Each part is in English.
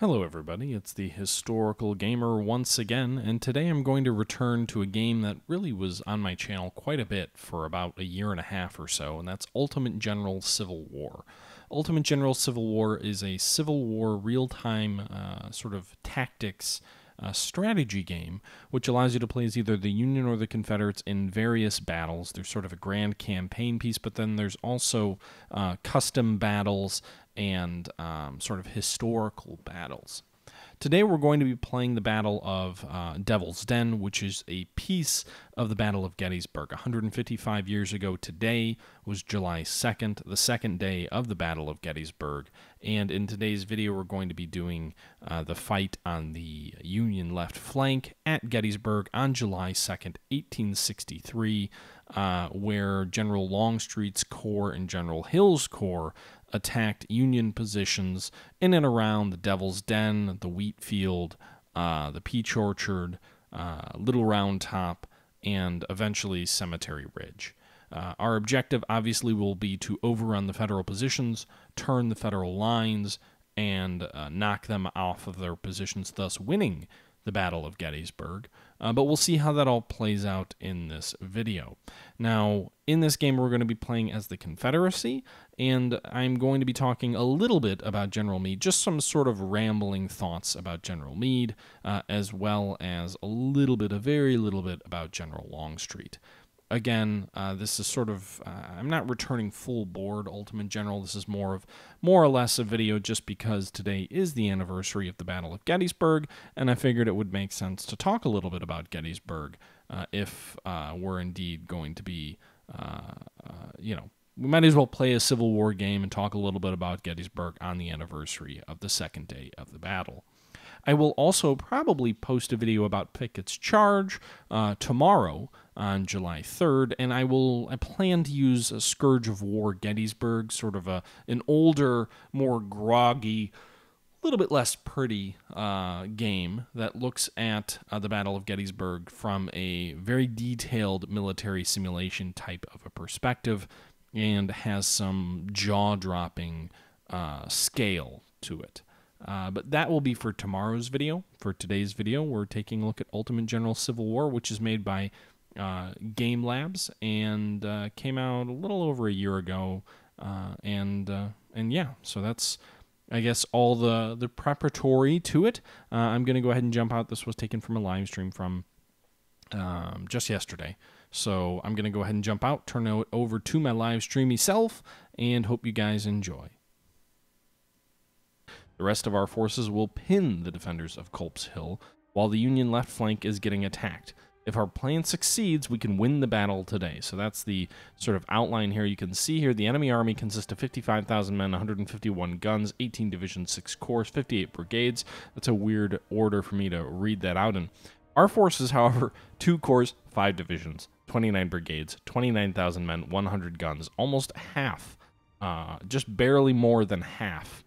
Hello everybody, it's the Historical Gamer once again, and today I'm going to return to a game that really was on my channel quite a bit for about a year and a half or so, and that's Ultimate General Civil War. Ultimate General Civil War is a Civil War real-time sort of tactics strategy game, which allows you to play as either the Union or the Confederates in various battles. There's sort of a grand campaign piece, but then there's also custom battles and sort of historical battles. Today we're going to be playing the Battle of Devil's Den, which is a piece of the Battle of Gettysburg. 155 years ago today was July 2nd, the second day of the Battle of Gettysburg. And in today's video, we're going to be doing the fight on the Union left flank at Gettysburg on July 2nd, 1863, where General Longstreet's Corps and General Hill's Corps attacked Union positions in and around the Devil's Den, the wheat field, the peach orchard, Little Round Top, and eventually Cemetery Ridge. Our objective obviously will be to overrun the Federal positions, turn the Federal lines, and knock them off of their positions, thus winning the Battle of Gettysburg. But we'll see how that all plays out in this video. Now, in this game, we're going to be playing as the Confederacy, and I'm going to be talking a little bit about General Meade, just some sort of rambling thoughts about General Meade, as well as a little bit, a very little bit about General Longstreet. Again, this is sort of, I'm not returning full board Ultimate General. This is more or less a video just because today is the anniversary of the Battle of Gettysburg, and I figured it would make sense to talk a little bit about Gettysburg if we're indeed going to be, we might as well play a Civil War game and talk a little bit about Gettysburg on the anniversary of the second day of the battle. I will also probably post a video about Pickett's Charge tomorrow on July 3rd, and I plan to use a Scourge of War Gettysburg, sort of an older, more groggy, a little bit less pretty game that looks at the Battle of Gettysburg from a very detailed military simulation type of a perspective and has some jaw-dropping scale to it. But that will be for tomorrow's video. For today's video, we're taking a look at Ultimate General Civil War, which is made by Game Labs and came out a little over a year ago. And yeah, so that's, I guess, all the preparatory to it. I'm going to go ahead and jump out. This was taken from a live stream from just yesterday. So I'm going to go ahead and jump out, turn it over to my live streamy self, and hope you guys enjoy. The rest of our forces will pin the defenders of Culp's Hill, while the Union left flank is getting attacked. If our plan succeeds, we can win the battle today. So that's the sort of outline here. You can see here the enemy army consists of 55,000 men, 151 guns, 18 divisions, 6 corps, 58 brigades. That's a weird order for me to read that out in. Our forces, however, 2 corps, 5 divisions, 29 brigades, 29,000 men, 100 guns, almost half, just barely more than half.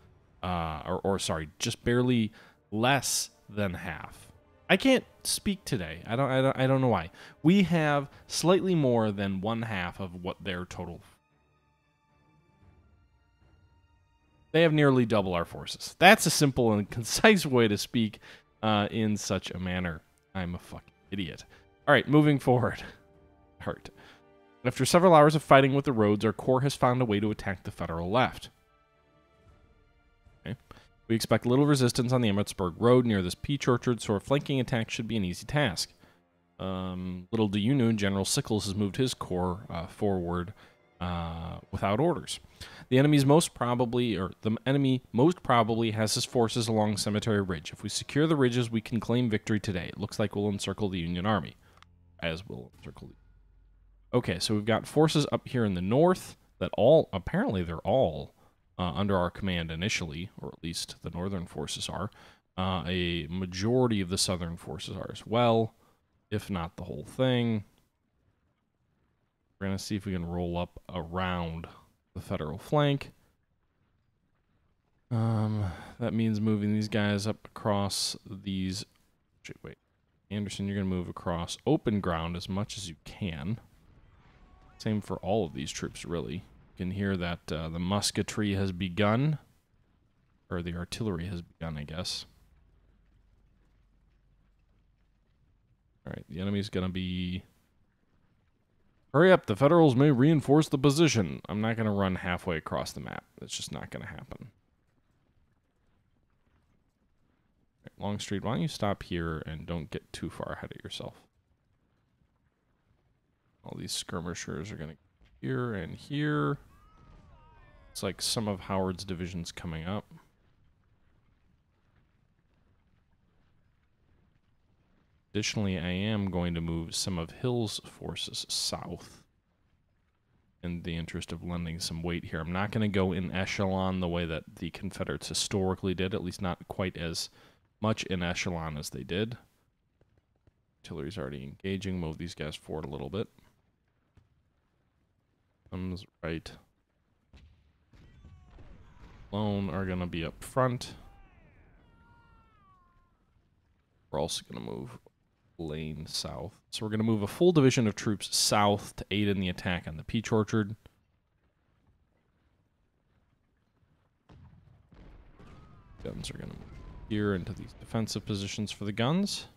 Just barely less than half. I can't speak today. I don't know why. We have slightly more than one half of what their total. They have nearly double our forces. That's a simple and concise way to speak in such a manner. I'm a fucking idiot. All right, moving forward. Hurt. After several hours of fighting with the roads, our corps has found a way to attack the Federal left. We expect little resistance on the Emmetsburg Road near this peach orchard, so a flanking attack should be an easy task. Little do you know, General Sickles has moved his corps forward without orders. The enemy most probably has his forces along Cemetery Ridge. If we secure the ridges, we can claim victory today. It looks like we'll encircle the Union Army, as we'll encircle. Okay, so we've got forces up here in the north that apparently they're all under our command initially, or at least the northern forces are. A majority of the southern forces are as well, if not the whole thing. We're going to see if we can roll up around the Federal flank. That means moving these guys up across these... Wait, Anderson, you're going to move across open ground as much as you can. Same for all of these troops, really. You can hear that the musketry has begun. Or the artillery has begun, I guess. Alright, the enemy's gonna be... Hurry up, the Federals may reinforce the position. I'm not gonna run halfway across the map. That's just not gonna happen. Right, Longstreet, why don't you stop here and don't get too far ahead of yourself. All these skirmishers are gonna go here and here. It's like some of Howard's divisions coming up. Additionally, I am going to move some of Hill's forces south in the interest of lending some weight here. I'm not going to go in echelon the way that the Confederates historically did, at least not quite as much in echelon as they did. Artillery's already engaging. Move these guys forward a little bit. Thumbs right. Lone are going to be up front. We're also going to move lane south. So we're going to move a full division of troops south to aid in the attack on the Peach Orchard. Guns are going to move here into these defensive positions for the guns.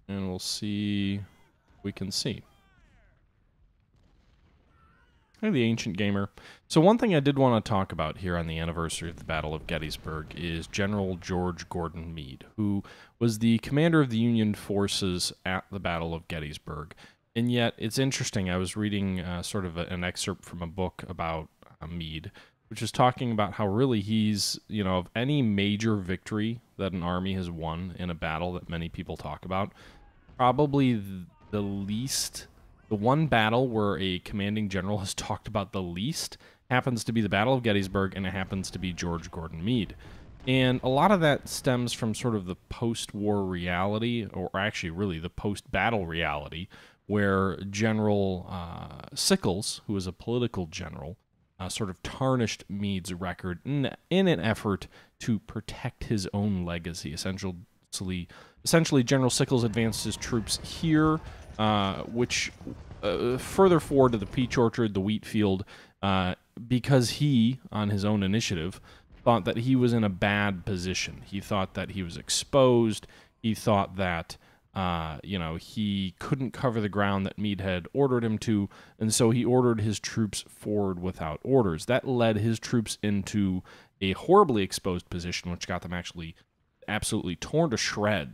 And we'll see what we can see. Hey, the Ancient Gamer. So one thing I did want to talk about here on the anniversary of the Battle of Gettysburg is General George Gordon Meade, who was the commander of the Union forces at the Battle of Gettysburg. And yet, it's interesting, I was reading sort of an excerpt from a book about Meade, which is talking about how really he's, you know, of any major victory that an army has won in a battle that many people talk about, probably the least... The one battle where a commanding general has talked about the least happens to be the Battle of Gettysburg, and it happens to be George Gordon Meade. And a lot of that stems from sort of the post-war reality, or actually really the post-battle reality, where General Sickles, who was a political general, sort of tarnished Meade's record in an effort to protect his own legacy. Essentially, General Sickles advanced his troops here, which further forward to the Peach Orchard, the wheat field, because he, on his own initiative, thought that he was in a bad position. He thought that he was exposed. He thought that, he couldn't cover the ground that Meade had ordered him to, and so he ordered his troops forward without orders. That led his troops into a horribly exposed position, which got them actually absolutely torn to shreds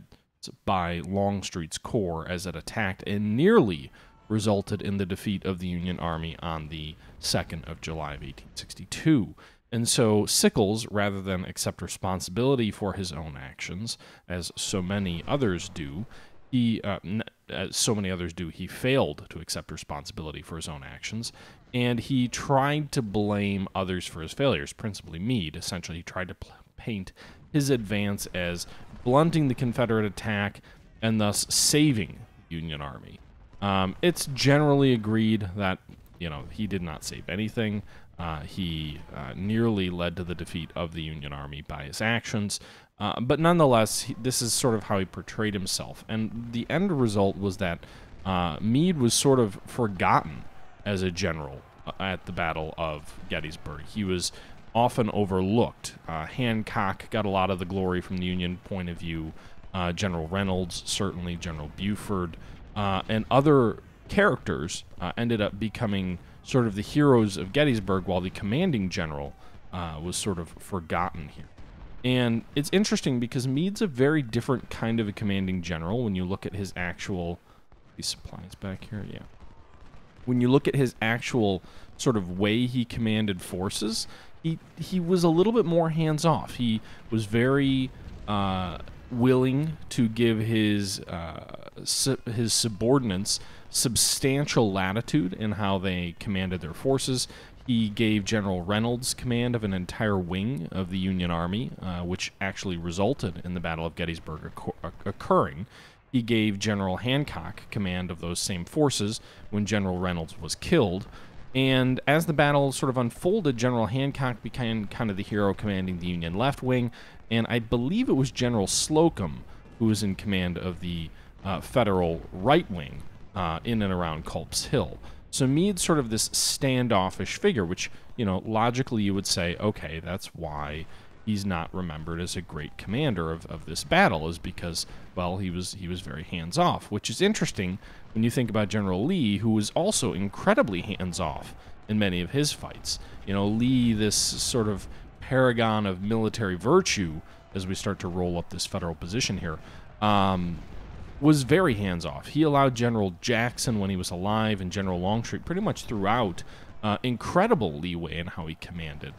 by Longstreet's corps as it attacked and nearly resulted in the defeat of the Union Army on the 2nd of July of 1862. And so Sickles, rather than accept responsibility for his own actions, as so many others do, he failed to accept responsibility for his own actions, and he tried to blame others for his failures, principally Meade. Essentially, he tried to paint his advance as blunting the Confederate attack and thus saving the Union Army. It's generally agreed that, he did not save anything. He nearly led to the defeat of the Union Army by his actions. But nonetheless, this is sort of how he portrayed himself. And the end result was that Meade was sort of forgotten as a general at the Battle of Gettysburg. He was often overlooked. Hancock got a lot of the glory from the Union point of view. General Reynolds, certainly General Buford, and other characters ended up becoming sort of the heroes of Gettysburg, while the commanding general was sort of forgotten here. And it's interesting because Meade's a very different kind of a commanding general when you look at his actual... These supplies back here, yeah. When you look at his actual sort of way he commanded forces, he was a little bit more hands-off. He was very willing to give his subordinates substantial latitude in how they commanded their forces. He gave General Reynolds command of an entire wing of the Union Army, which actually resulted in the Battle of Gettysburg occurring. He gave General Hancock command of those same forces when General Reynolds was killed. And as the battle sort of unfolded, General Hancock became kind of the hero commanding the Union left wing, and I believe it was General Slocum who was in command of the Federal right wing in and around Culp's Hill. So Meade's sort of this standoffish figure, which, logically you would say, okay, that's why he's not remembered as a great commander of this battle, is because, well, he was very hands-off, which is interesting when you think about General Lee, who was also incredibly hands-off in many of his fights. Lee, this sort of paragon of military virtue, as we start to roll up this federal position here, was very hands-off. He allowed General Jackson, when he was alive, and General Longstreet pretty much throughout incredible leeway in how he commanded,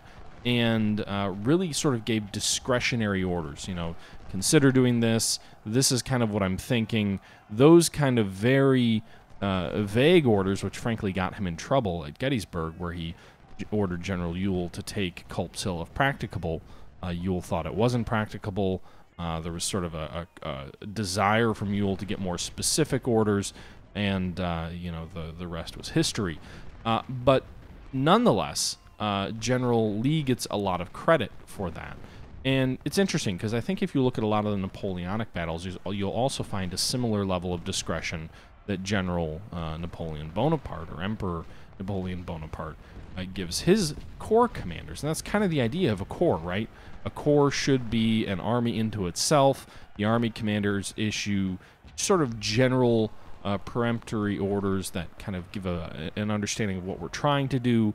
and really sort of gave discretionary orders. Consider doing this. This is kind of what I'm thinking. Those kind of very vague orders, which frankly got him in trouble at Gettysburg, where he ordered General Ewell to take Culp's Hill if practicable. Ewell thought it wasn't practicable. There was sort of a desire from Ewell to get more specific orders, and the rest was history. But nonetheless, General Lee gets a lot of credit for that. And it's interesting because I think if you look at a lot of the Napoleonic battles, you'll also find a similar level of discretion that General Napoleon Bonaparte, or Emperor Napoleon Bonaparte, gives his corps commanders. And that's kind of the idea of a corps, right? A corps should be an army into itself. The army commanders issue sort of general peremptory orders that kind of give an understanding of what we're trying to do,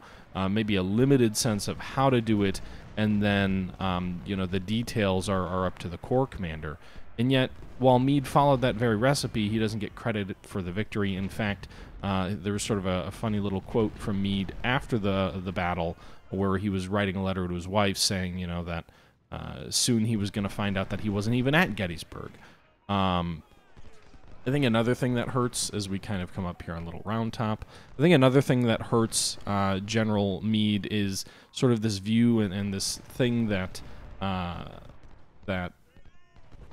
maybe a limited sense of how to do it, and then the details are up to the corps commander. And yet, while Meade followed that very recipe, he doesn't get credit for the victory. In fact, there was sort of a funny little quote from Meade after the battle, where he was writing a letter to his wife saying, that soon he was going to find out that he wasn't even at Gettysburg. I think another thing that hurts, as we kind of come up here on Little Round Top, I think another thing that hurts General Meade is sort of this view and this thing that that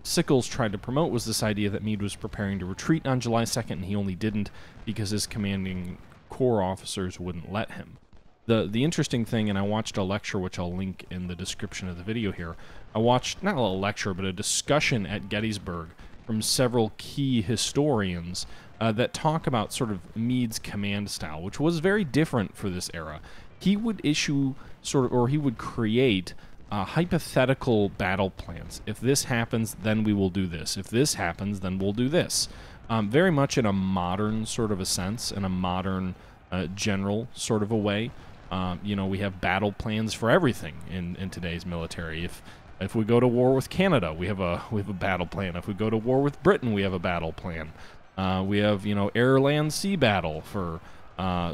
Sickles tried to promote, was this idea that Meade was preparing to retreat on July 2nd, and he only didn't because his commanding corps officers wouldn't let him. The interesting thing, and I watched a lecture, which I'll link in the description of the video here. I watched, not a lecture, but a discussion at Gettysburg from several key historians that talk about sort of Meade's command style, which was very different for this era. He would issue he would create hypothetical battle plans. If this happens, then we will do this. If this happens, then we'll do this. Very much in a modern sort of a sense, in a modern general sort of a way. We have battle plans for everything in today's military. If we go to war with Canada, we have a battle plan. If we go to war with Britain, we have a battle plan. We have air, land, sea battle for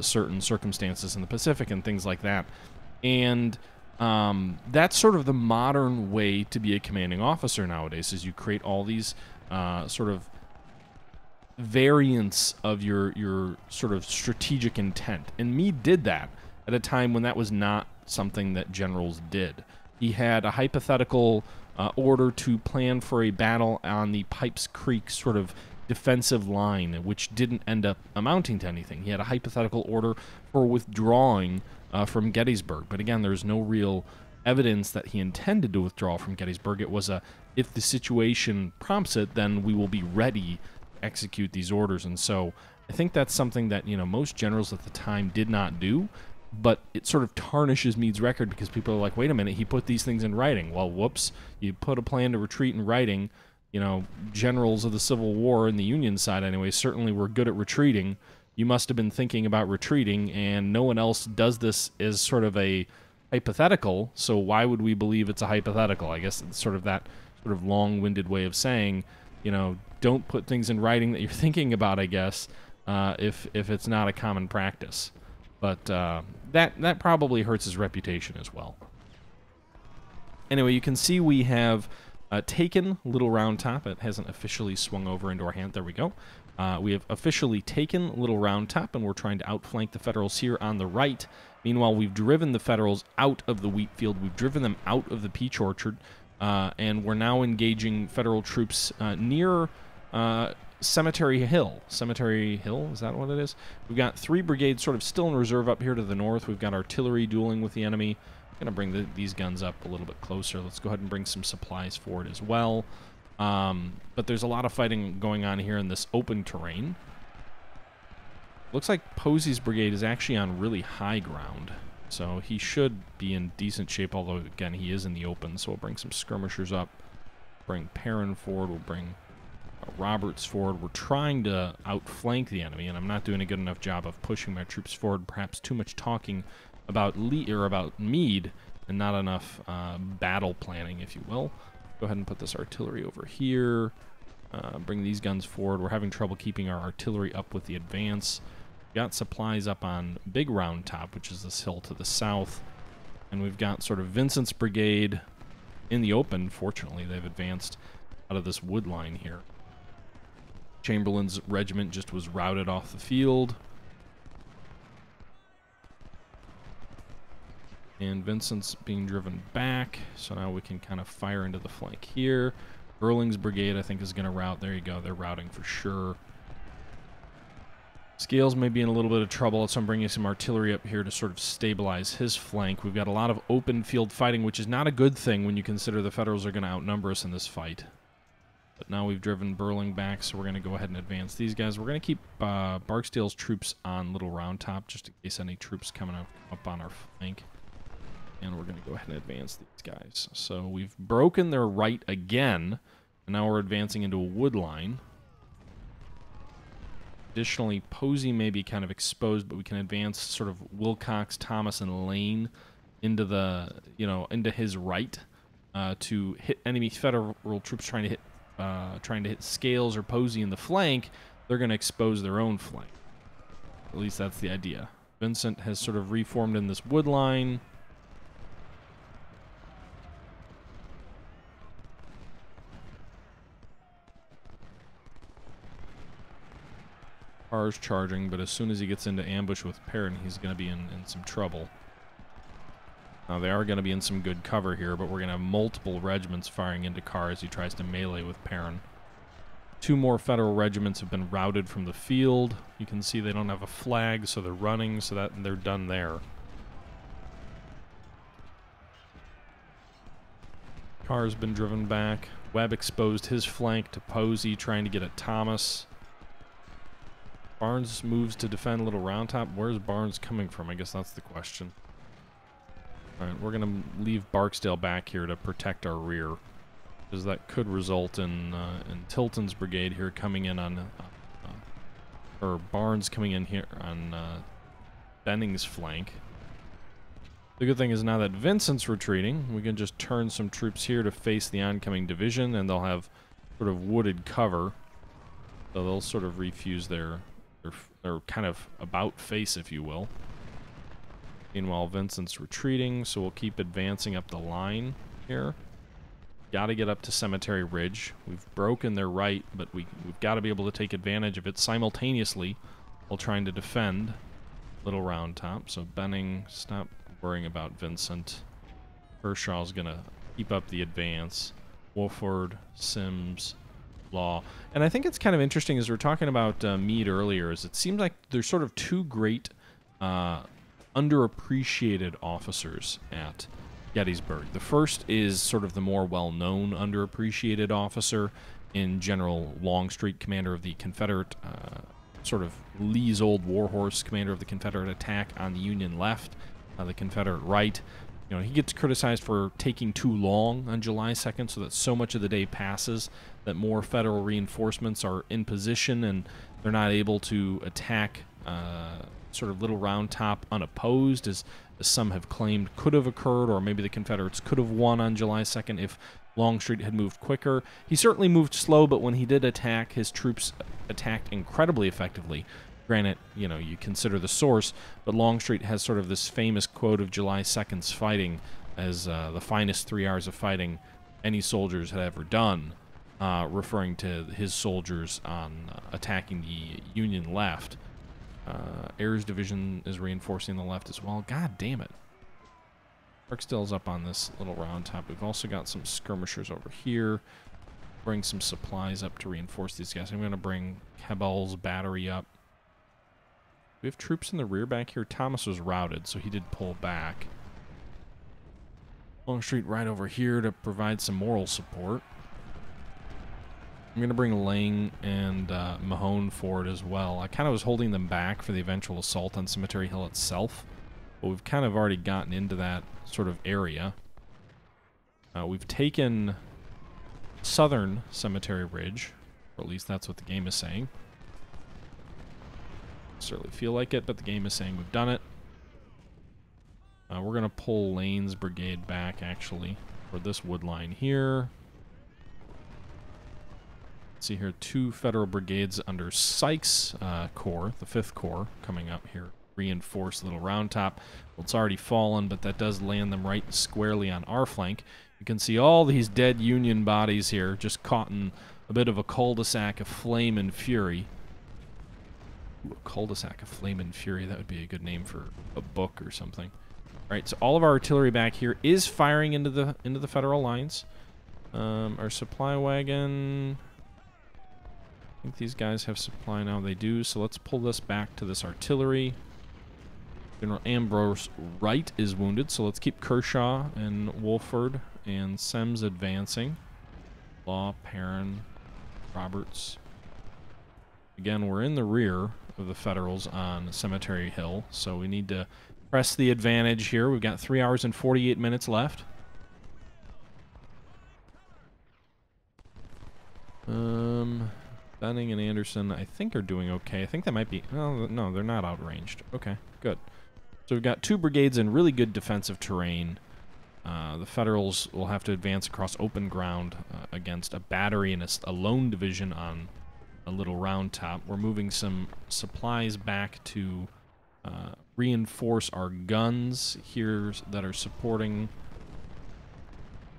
certain circumstances in the Pacific and things like that. And that's sort of the modern way to be a commanding officer nowadays, is you create all these sort of variants of your sort of strategic intent. And Meade did that at a time when that was not something that generals did. He had a hypothetical order to plan for a battle on the Pipes Creek sort of defensive line, which didn't end up amounting to anything. He had a hypothetical order for withdrawing from Gettysburg. But again, there's no real evidence that he intended to withdraw from Gettysburg. It was if the situation prompts it, then we will be ready to execute these orders. And so I think that's something that, most generals at the time did not do. But it sort of tarnishes Meade's record because people are like, wait a minute, he put these things in writing. Well, whoops, you put a plan to retreat in writing. Generals of the Civil War in the Union side anyway certainly were good at retreating. You must have been thinking about retreating, and no one else does this as sort of a hypothetical, so why would we believe it's a hypothetical? I guess it's sort of that sort of long-winded way of saying, don't put things in writing that you're thinking about, I guess, if it's not a common practice. But that probably hurts his reputation as well. Anyway, you can see we have taken Little Round Top. It hasn't officially swung over into our hand. There we go. We have officially taken Little Round Top, and we're trying to outflank the Federals here on the right. Meanwhile, we've driven the Federals out of the wheat field. We've driven them out of the peach orchard, and we're now engaging Federal troops near Cemetery Hill. Cemetery Hill, is that what it is? We've got 3 brigades sort of still in reserve up here to the north. We've got artillery dueling with the enemy. I'm going to bring these guns up a little bit closer. Let's go ahead and bring some supplies forward as well. But there's a lot of fighting going on here in this open terrain. Looks like Posey's brigade is actually on really high ground, so he should be in decent shape, although, again, he is in the open. So we'll bring some skirmishers up, bring Perrin forward, we'll bring Roberts forward. We're trying to outflank the enemy, and I'm not doing a good enough job of pushing my troops forward. Perhaps too much talking about about Meade, and not enough battle planning, if you will. Go ahead and put this artillery over here. Bring these guns forward. We're having trouble keeping our artillery up with the advance. Got supplies up on Big Round Top, which is this hill to the south. And we've got sort of Vincent's brigade in the open. Fortunately, they've advanced out of this wood line here. Chamberlain's regiment just was routed off the field. And Vincent's being driven back, so now we can kind of fire into the flank here. Burling's brigade, I think, is going to rout. There you go. They're routing for sure. Scales may be in a little bit of trouble, so I'm bringing some artillery up here to sort of stabilize his flank. We've got a lot of open field fighting, which is not a good thing when you consider the Federals are going to outnumber us in this fight. But now we've driven Burling back, so we're going to go ahead and advance these guys. We're going to keep Barksdale's troops on Little Round Top, just in case any troops coming up on our flank. And we're going to go ahead and advance these guys. So we've broken their right again, and now we're advancing into a wood line. Additionally, Posey may be kind of exposed, but we can advance sort of Wilcox, Thomas, and Lane into the, into his right to hit enemy Federal troops trying to hit Scales or Posey in the flank. They're going to expose their own flank. At least that's the idea. Vincent has sort of reformed in this wood line. Car's charging, but as soon as he gets into ambush with Perrin, he's going to be in some trouble. Now, they are going to be in some good cover here, but we're going to have multiple regiments firing into Carr as he tries to melee with Perrin. 2 more Federal regiments have been routed from the field. You can see they don't have a flag, so they're running, so that they're done there. Carr's been driven back. Webb exposed his flank to Posey, trying to get at Thomas. Barnes moves to defend Little Round Top. Where's Barnes coming from? I guess that's the question. Alright, we're going to leave Barksdale back here to protect our rear, because that could result in Tilton's brigade here coming in on, or Barnes coming in here on Benning's flank. The good thing is now that Vincent's retreating, we can just turn some troops here to face the oncoming division, and they'll have sort of wooded cover. So they'll sort of refuse their kind of about face, if you will. Meanwhile, Vincent's retreating, so we'll keep advancing up the line here. Got to get up to Cemetery Ridge. We've broken their right, but we've got to be able to take advantage of it simultaneously while trying to defend Little Round Top. So Benning, stop worrying about Vincent. Kershaw's going to keep up the advance. Wolford, Sims, Law. And I think it's kind of interesting, as we were talking about Meade earlier, is it seems like there's sort of 2 great underappreciated officers at Gettysburg. The first is sort of the more well-known underappreciated officer in General Longstreet, commander of the Confederate, sort of Lee's old warhorse, commander of the Confederate attack on the Union left, the Confederate right. He gets criticized for taking too long on July 2nd, so that so much of the day passes that more Federal reinforcements are in position and they're not able to attack sort of Little Round Top unopposed, as some have claimed could have occurred, or maybe the Confederates could have won on July 2nd if Longstreet had moved quicker. He certainly moved slow, but when he did attack, his troops attacked incredibly effectively. Granted, you consider the source, but Longstreet has sort of this famous quote of July 2nd's fighting as the finest 3 hours of fighting any soldiers had ever done, referring to his soldiers on attacking the Union left. Ayers' division is reinforcing the left as well. God damn it. Barksdale's up on this Little Round Top. We've also got some skirmishers over here. Bring some supplies up to reinforce these guys. I'm going to bring Cabell's battery up. We have troops in the rear back here. Thomas was routed, so he did pull back. Longstreet right over here to provide some moral support. I'm going to bring Lang and Mahone forward as well. I kind of was holding them back for the eventual assault on Cemetery Hill itself, but we've kind of already gotten into that sort of area. We've taken southern Cemetery Ridge, or at least that's what the game is saying. Certainly feel like it, but the game is saying we've done it. We're going to pull Lane's brigade back, actually, for this wood line here. See here, 2 federal brigades under Sykes' corps, the 5th Corps, coming up here. Reinforced Little Round Top. Well, it's already fallen, but that does land them right squarely on our flank. You can see all these dead Union bodies here, just caught in a bit of a cul-de-sac of flame and fury. Ooh, a cul-de-sac of flame and fury, that would be a good name for a book or something. All right, so all of our artillery back here is firing into the federal lines. Our supply wagon, I think these guys have supply now. They do, so let's pull this back to this artillery. General Ambrose Wright is wounded, so let's keep Kershaw and Wolford and Semmes advancing. Law, Perrin, Roberts. Again, we're in the rear of the Federals on Cemetery Hill, so we need to press the advantage here. We've got 3 hours and 48 minutes left. Benning and Anderson, I think, are doing okay. I think that might be... Oh, no, they're not outranged. Okay, good. So we've got 2 brigades in really good defensive terrain. The Federals will have to advance across open ground against a battery and a lone division on a Little Round Top. We're moving some supplies back to reinforce our guns here that are supporting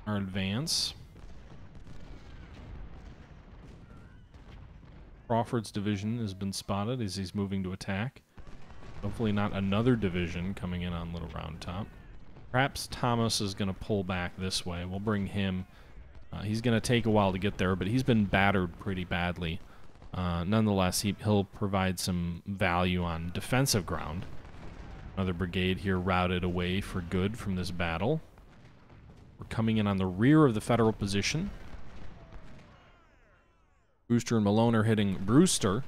our advance. Crawford's division has been spotted as he's moving to attack. Hopefully not another division coming in on Little Round Top. Perhaps Thomas is going to pull back this way. We'll bring him. He's going to take a while to get there, but he's been battered pretty badly. Nonetheless, he'll provide some value on defensive ground. Another brigade here routed away for good from this battle. We're coming in on the rear of the Federal position. Brewster and Malone are hitting Brewster,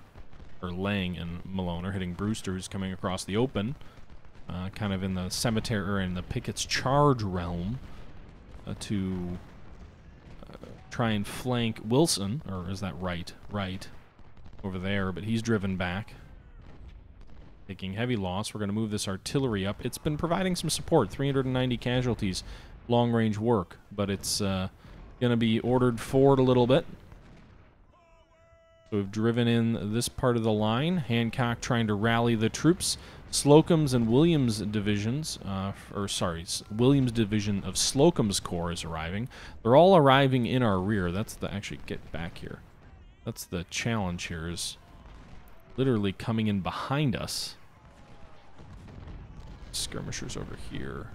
or Lang and Malone are hitting Brewster, who's coming across the open, kind of in the cemetery, or in the Pickett's charge realm, to try and flank Wilson, or is that Wright? Wright, over there, but he's driven back, taking heavy loss. We're going to move this artillery up. It's been providing some support, 390 casualties, long-range work, but it's going to be ordered forward a little bit. So we've driven in this part of the line. Hancock trying to rally the troops. Slocum's and Williams divisions, Williams division of Slocum's Corps is arriving. They're all arriving in our rear. That's the, actually, get back here. That's the challenge here, is literally coming in behind us. Skirmishers over here.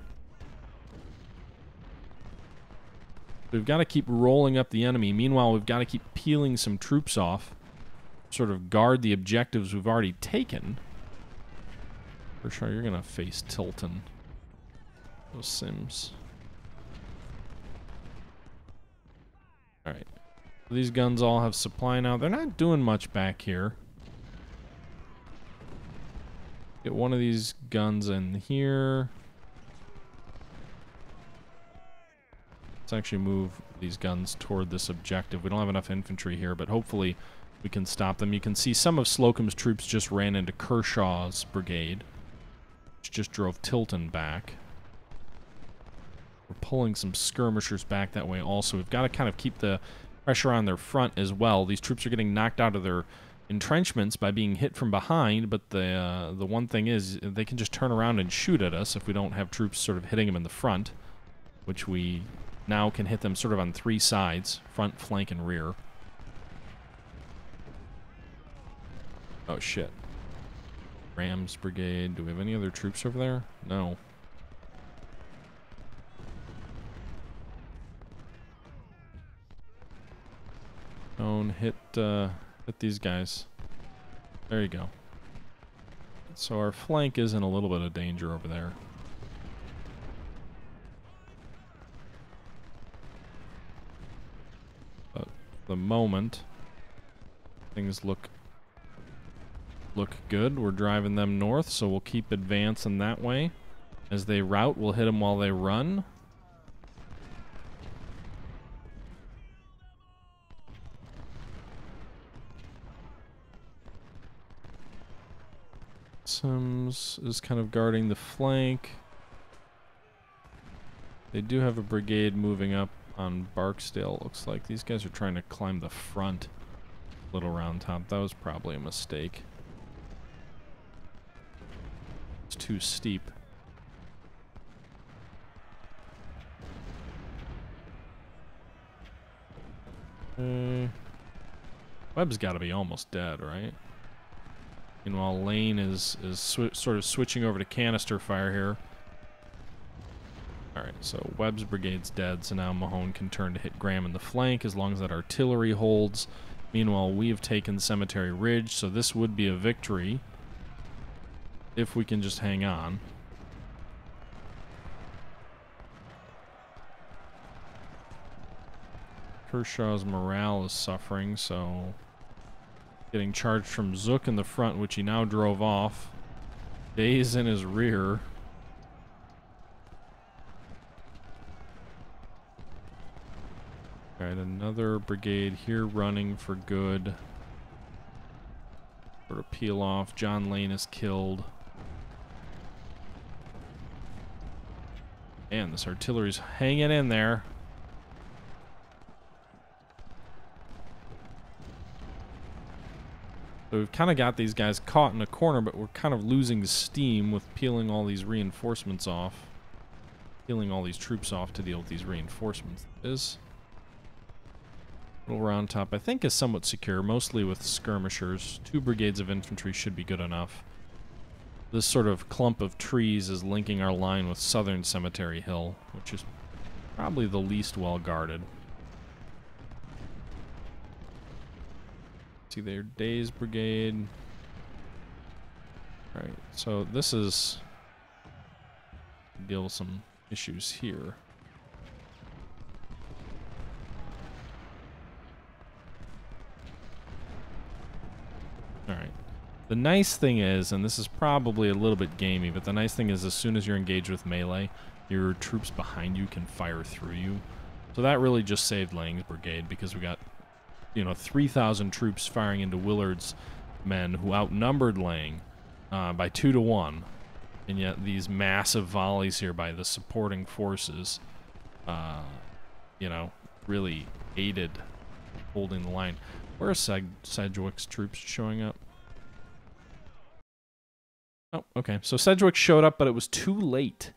We've got to keep rolling up the enemy. Meanwhile, we've got to keep peeling some troops off. Sort of guard the objectives we've already taken. For sure, you're going to face Tilton. Those Sims. Alright. These guns all have supply now. They're not doing much back here. Get one of these guns in here. Let's actually move these guns toward this objective. We don't have enough infantry here, but hopefully we can stop them. You can see some of Slocum's troops just ran into Kershaw's brigade, which just drove Tilton back. We're pulling some skirmishers back that way also. We've got to kind of keep the pressure on their front as well. These troops are getting knocked out of their entrenchments by being hit from behind, but the one thing is they can just turn around and shoot at us if we don't have troops sort of hitting them in the front, which we now can hit them sort of on 3 sides, front, flank, and rear. Oh, shit. Rams Brigade. Do we have any other troops over there? No. Don't hit these guys. There you go. So our flank is in a little bit of danger over there. But at the moment, Things look good. We're driving them north, so we'll keep advancing that way. As they route, we'll hit them while they run. Sims is kind of guarding the flank. They do have a brigade moving up on Barksdale, looks like. These guys are trying to climb the front. Little round top. That was probably a mistake. It's too steep. Webb's got to be almost dead, right? Meanwhile, Lane is sort of switching over to canister fire here. Alright, so Webb's brigade's dead, so now Mahone can turn to hit Graham in the flank as long as that artillery holds. Meanwhile, we have taken Cemetery Ridge, so this would be a victory if we can just hang on. Kershaw's morale is suffering, so getting charged from Zook in the front, which he now drove off. Day's in his rear. Alright, another brigade here running for good. Sort of peel off. John Lane is killed. Man, this artillery's hanging in there. So we've kind of got these guys caught in a corner, but we're kind of losing steam with peeling all these reinforcements off. Peeling all these troops off to deal with these reinforcements. This little round top, I think, is somewhat secure, mostly with skirmishers. 2 brigades of infantry should be good enough. This sort of clump of trees is linking our line with Southern Cemetery Hill, which is probably the least well guarded. See there, Day's brigade. Alright, so this is deal with some issues here. Alright. The nice thing is, and this is probably a little bit gamey, but the nice thing is as soon as you're engaged with melee, your troops behind you can fire through you. So that really just saved Lang's brigade, because we got, you know, 3,000 troops firing into Willard's men who outnumbered Lang by 2 to 1. And yet these massive volleys here by the supporting forces, you know, really aided holding the line. Where are Sedgwick's troops showing up? Oh, okay. So Sedgwick showed up, but it was too late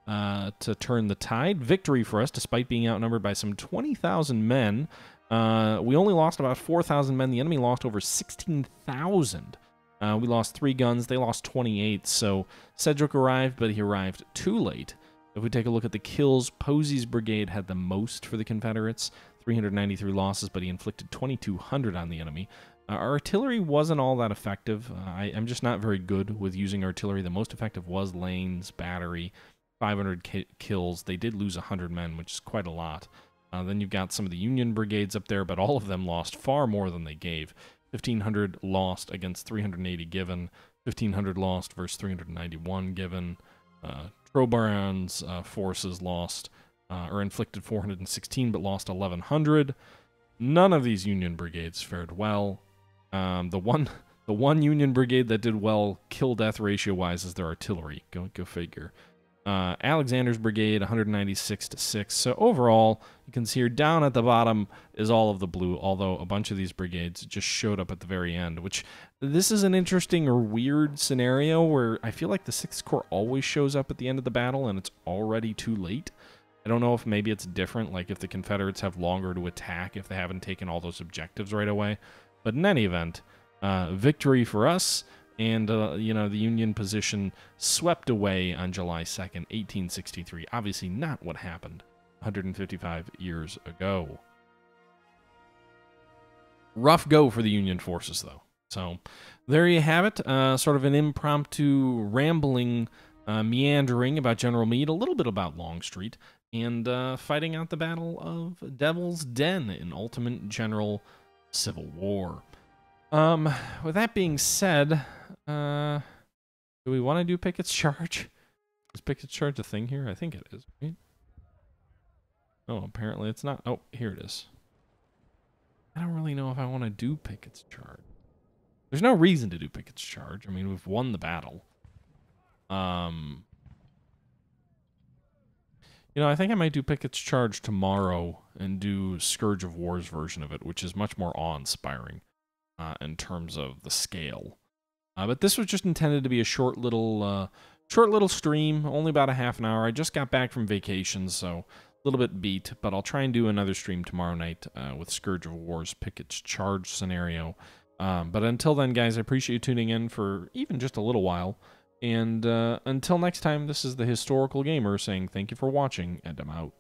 to turn the tide. Victory for us, despite being outnumbered by some 20,000 men. We only lost about 4,000 men. The enemy lost over 16,000. We lost 3 guns. They lost 28. So Sedgwick arrived, but he arrived too late. If we take a look at the kills, Posey's brigade had the most for the Confederates. 393 losses, but he inflicted 2,200 on the enemy. Our artillery wasn't all that effective. I'm just not very good with using artillery. The most effective was Lane's battery. 500 kills. They did lose 100 men, which is quite a lot. Then you've got some of the Union brigades up there, but all of them lost far more than they gave. 1,500 lost against 380 given. 1,500 lost versus 391 given. Trobaron's forces lost or inflicted 416, but lost 1,100. None of these Union brigades fared well. The one Union brigade that did well, kill-death ratio-wise, is their artillery. Go figure. Alexander's brigade, 196 to 6. So overall, you can see here down at the bottom is all of the blue, although a bunch of these brigades just showed up at the very end, which this is an interesting or weird scenario where I feel like the 6th Corps always shows up at the end of the battle and it's already too late. I don't know if maybe it's different, like if the Confederates have longer to attack if they haven't taken all those objectives right away. But in any event, victory for us. And, you know, the Union position swept away on July 2nd, 1863. Obviously not what happened 155 years ago. Rough go for the Union forces, though. So there you have it. Sort of an impromptu rambling, meandering about General Meade, a little bit about Longstreet, and fighting out the Battle of Devil's Den in Ultimate General Civil War. With that being said, do we want to do Pickett's Charge? Is Pickett's Charge a thing here? I think it is, right? Oh, apparently it's not. Oh, here it is. I don't really know if I want to do Pickett's Charge. There's no reason to do Pickett's Charge. I mean, we've won the battle. You know, I think I might do Pickett's Charge tomorrow and do Scourge of War's version of it, which is much more awe-inspiring in terms of the scale. But this was just intended to be a short little stream, only about a half an hour. I just got back from vacation, so a little bit beat, but I'll try and do another stream tomorrow night with Scourge of War's Pickett's Charge scenario. But until then, guys, I appreciate you tuning in for even just a little while. And until next time, this is the Historical Gamer saying thank you for watching, and I'm out.